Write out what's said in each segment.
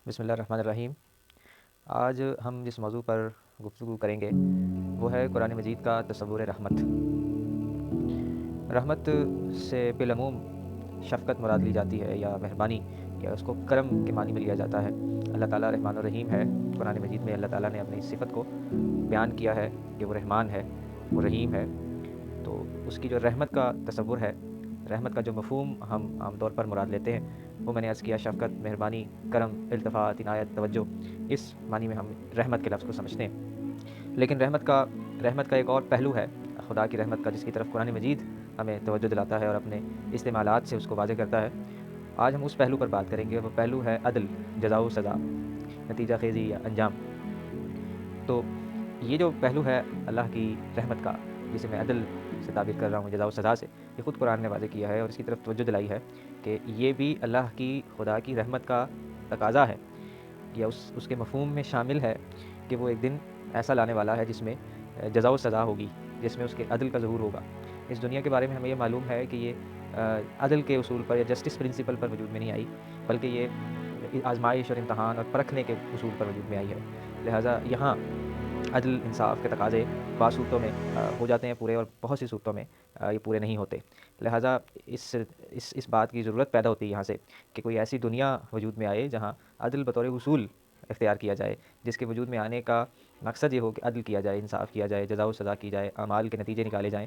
بسم اللہ الرحمن الرحیم۔ آج ہم جس موضوع پر گفتگو کریں گے وہ ہے قرآن مجید کا تصور رحمت۔ رحمت سے بالعموم شفقت مراد لی جاتی ہے یا مہربانی، یا اس کو کرم کے معنی میں لیا جاتا ہے۔ اللہ تعالیٰ رحمان الرحیم ہے۔ قرآن مجید میں اللہ تعالیٰ نے اپنی اس صفت کو بیان کیا ہے کہ وہ رحمان ہے، وہ رحیم ہے۔ تو اس کی جو رحمت کا تصور ہے، رحمت کا جو مفہوم ہم عام طور پر مراد لیتے ہیں، وہ میں نے عرض کیا شفقت، مہربانی، کرم، التفات، عنایت، توجہ، اس معنی میں ہم رحمت کے لفظ کو سمجھتے ہیں۔ لیکن رحمت کا ایک اور پہلو ہے، خدا کی رحمت کا، جس کی طرف قرآن مجید ہمیں توجہ دلاتا ہے اور اپنے استعمالات سے اس کو واضح کرتا ہے۔ آج ہم اس پہلو پر بات کریں گے، وہ پہلو ہے عدل، جزا و سزا، نتیجہ خیزی یا انجام۔ تو یہ جو پہلو ہے اللہ کی رحمت کا، جسے میں عدل سے تعبیر کر رہا ہوں، جزا و سزا سے، یہ خود قرآن نے واضح کیا ہے اور اس کی طرف توجہ دلائی ہے کہ یہ بھی اللہ کی، خدا کی رحمت کا تقاضا ہے، یا اس کے مفہوم میں شامل ہے کہ وہ ایک دن ایسا لانے والا ہے جس میں جزا و سزا ہوگی، جس میں اس کے عدل کا ظہور ہوگا۔ اس دنیا کے بارے میں ہمیں یہ معلوم ہے کہ یہ عدل کے اصول پر یا جسٹس پرنسپل پر وجود میں نہیں آئی، بلکہ یہ آزمائش اور امتحان اور پرکھنے کے اصول پر وجود میں آئی ہے۔ لہٰذا یہاں عدل، انصاف کے تقاضے بعض صورتوں میں ہو جاتے ہیں پورے، اور بہت سی صورتوں میں یہ پورے نہیں ہوتے۔ لہٰذا اس بات کی ضرورت پیدا ہوتی ہے یہاں سے کہ کوئی ایسی دنیا وجود میں آئے جہاں عدل بطور اصول اختیار کیا جائے، جس کے وجود میں آنے کا مقصد یہ ہو کہ عدل کیا جائے، انصاف کیا جائے، جزا و سزا کی جائے، اعمال کے نتیجے نکالے جائیں۔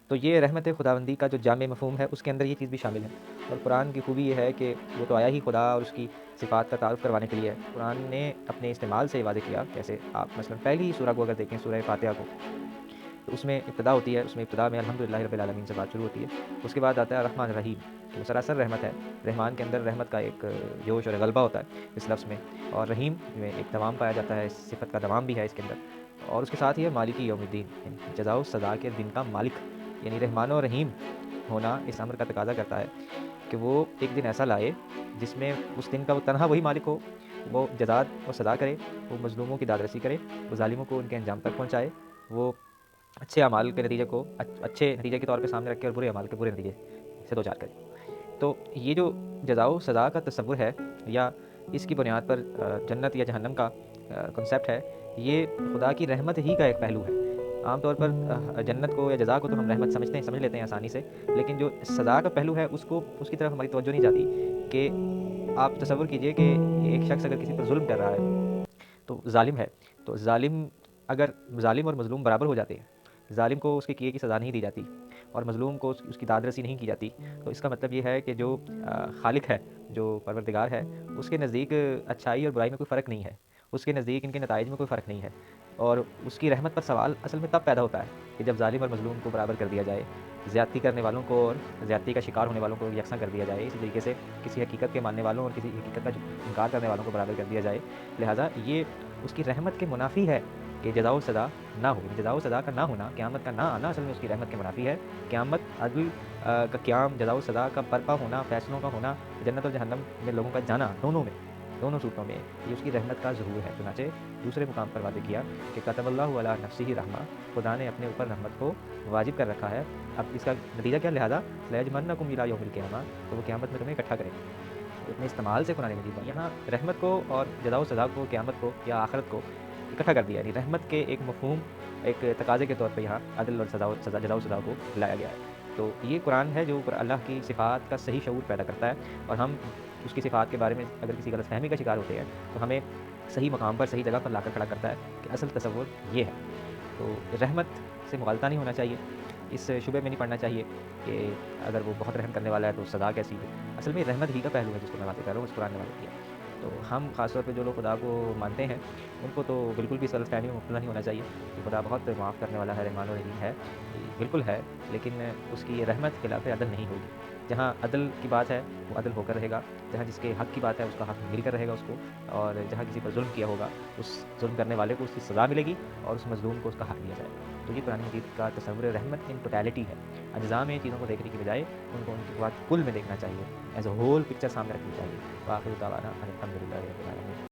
تو یہ رحمت خداوندی کا جو جامع مفہوم ہے، اس کے اندر یہ چیز بھی شامل ہے۔ اور قرآن کی خوبی یہ ہے کہ وہ تو آیا ہی خدا اور اس کی صفات کا تعارف کروانے کے لیے ہے۔ قرآن نے اپنے استعمال سے یہ واضح کیا، جیسے آپ مثلاً پہلی سورہ کو اگر دیکھیں، سورہ فاتحہ کو، تو اس میں ابتدا ہوتی ہے، اس میں ابتدا میں الحمدللہ رب العالمین سے بات شروع ہوتی ہے۔ اس کے بعد آتا ہے الرحمن الرحیم، کہ وہ سراسر رحمت ہے۔ رحمان کے اندر رحمت کا ایک جوش اور غلبہ ہوتا ہے اس لفظ میں، اور رحیم میں ایک دوام پایا جاتا ہے، صفت کا دوام بھی ہے اس کے اندر۔ اور اس کے ساتھ ہی ہے مالکی یوم الدین، یعنی جزا و سزا کے دن کا مالک، یعنی رحمان و رحیم ہونا اس امر کا تقاضا کرتا ہے کہ وہ ایک دن ایسا لائے جس میں اس دن کا وہ تنہا وہی مالک ہو، وہ جزا و سزا کرے، وہ مظلوموں کی دادرسی کرے، وہ ظالموں کو ان کے انجام تک پہنچائے، وہ اچھے اعمال کے نتیجے کو اچھے نتیجے کے طور پہ سامنے رکھے اور برے اعمال کے برے نتیجے سے دوچار کرے۔ تو یہ جو جزا و سزا کا تصور ہے، یا اس کی بنیاد پر جنت یا جہنم کا کنسیپٹ ہے، یہ خدا کی رحمت ہی کا ایک پہلو ہے۔ عام طور پر جنت کو یا جزا کو تو ہم رحمت سمجھ لیتے ہیں آسانی سے، لیکن جو سزا کا پہلو ہے اس کی طرف ہماری توجہ نہیں جاتی۔ کہ آپ تصور کیجئے کہ ایک شخص اگر کسی پر ظلم کر رہا ہے تو ظالم ہے، تو اگر ظالم اور مظلوم برابر ہو جاتے ہیں، ظالم کو اس کے کیے کی سزا نہیں دی جاتی اور مظلوم کو اس کی داد رسی نہیں کی جاتی، تو اس کا مطلب یہ ہے کہ جو خالق ہے، جو پروردگار ہے، اس کے نزدیک اچھائی اور برائی میں کوئی فرق نہیں ہے، اس کے نزدیک ان کے نتائج میں کوئی فرق نہیں ہے۔ اور اس کی رحمت پر سوال اصل میں تب پیدا ہوتا ہے کہ جب ظالم اور مظلوم کو برابر کر دیا جائے، زیادتی کرنے والوں کو اور زیادتی کا شکار ہونے والوں کو یکساں کر دیا جائے، اسی طریقے سے کسی حقیقت کے ماننے والوں اور کسی حقیقت کا انکار کرنے والوں کو برابر کر دیا جائے۔ لہٰذا یہ اس کی رحمت کے منافی ہے کہ جزا و سزا نہ ہو، جزا و سزا کا نہ ہونا، قیامت کا نہ آنا اصل میں اس کی رحمت کے منافی ہے۔ قیامت، عدل کا قیام، جزا و سزا کا برپا ہونا، فیصلوں کا ہونا، جنت اور جہنم میں لوگوں کا جانا، دونوں صورتوں میں یہ اس کی رحمت کا ظہور ہے۔ چنانچہ دوسرے مقام پر واضح کیا کہ کتب اللہ علی نفسہ رحمہ، خدا نے اپنے اوپر رحمت کو واجب کر رکھا ہے۔ اب اس کا نتیجہ کیا؟ لہٰذا لیجمنکم الی یوم القیامہ، تو وہ قیامت میں تمہیں اکٹھا کرے گا۔ اپنے استعمال سے قرآن مجید یہاں رحمت کو اور جزا و سزا کو، قیامت کو یا آخرت کو اکٹھا کر دیا، یعنی رحمت کے ایک مفہوم، ایک تقاضے کے طور پہ یہاں عدل اور جزا و سزا کو لایا گیا ہے۔ تو یہ قرآن ہے جو اللہ کی صفات کا صحیح شعور پیدا کرتا ہے، اور ہم اس کی صفات کے بارے میں اگر کسی غلط فہمی کا شکار ہوتے ہیں تو ہمیں صحیح مقام پر، صحیح جگہ پر لا کر کھڑا کرتا ہے کہ اصل تصور یہ ہے۔ تو رحمت سے مغالطہ نہیں ہونا چاہیے، اس شبے میں نہیں پڑنا چاہیے کہ اگر وہ بہت رحم کرنے والا ہے تو سزا کیسی ہے۔ اصل میں رحمت ہی کا پہلو ہے جس کو میں باتیں کر رہا ہوں، اس قرآن نے واضح کیا۔ تو ہم خاص طور پہ جو لوگ خدا کو مانتے ہیں، ان کو تو بالکل بھی غلط فہمی میں مبتلا نہیں ہونا چاہیے کہ خدا بہت معاف کرنے والا ہے، رحمان و رحیم ہے۔ بالکل ہے، لیکن اس کی رحمت خلاف عدل نہیں ہوگی۔ جہاں عدل کی بات ہے وہ عدل ہو کر رہے گا، جہاں جس کے حق کی بات ہے اس کا حق مل کر رہے گا اس کو، اور جہاں کسی پر ظلم کیا ہوگا اس ظلم کرنے والے کو اس کی سزا ملے گی اور اس مظلوم کو اس کا حق دیا جائے گا۔ تو یہ قرآن مجید کا تصور رحمت ان ٹوٹیلٹی ہے۔ اجزاء میں چیزوں کو دیکھنے کی بجائے ان کو ان کے بعد کل میں دیکھنا چاہیے، ایز اے ہول پکچر سامنے رکھنی چاہیے۔ وآخر دعوانا ان الحمد للہ رب العالمین۔